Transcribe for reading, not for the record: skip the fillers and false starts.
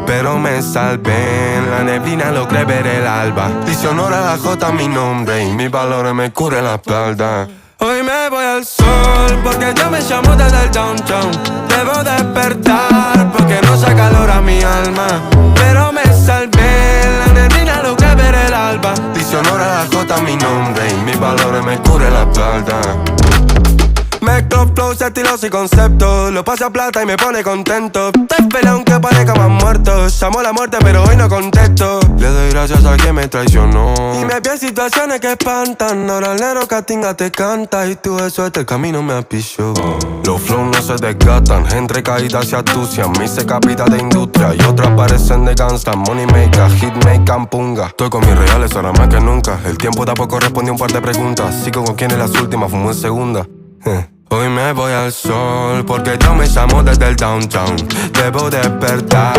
pero me salvé. En la neblina logré ver el alba. Dice honor a la J mi nombre y mis valores me cubre la espalda. Hoy me voy al sol porque yo me llamo desde el downtown. Debo despertar porque no se acalora mi alma, pero me salvé. En la neblina logré ver el alba. Dice honor a la J mi nombre y mis valores me cubre la espalda. Mezclo flows, estilos y conceptos. Lo paso a plata y me pone contento. Te espera aunque parezca más muerto. Llamo a la muerte pero hoy no contesto. Le doy gracias a quien me traicionó y me vi en situaciones que espantan. Ahora el negro Catinga te canta y tuve suerte, el camino me apichó. Los flows no se desgastan, entre caídas se astucian. Me hice capita de industria y otras parecen de gangsta. Money maker, hit maker, punga. Estoy con mis reales ahora más que nunca. El tiempo tampoco respondió un par de preguntas. Sigo con quien es las últimas, fumo en segunda. Hoy me voy al sol porque yo me llamo desde el downtown. Debo despertar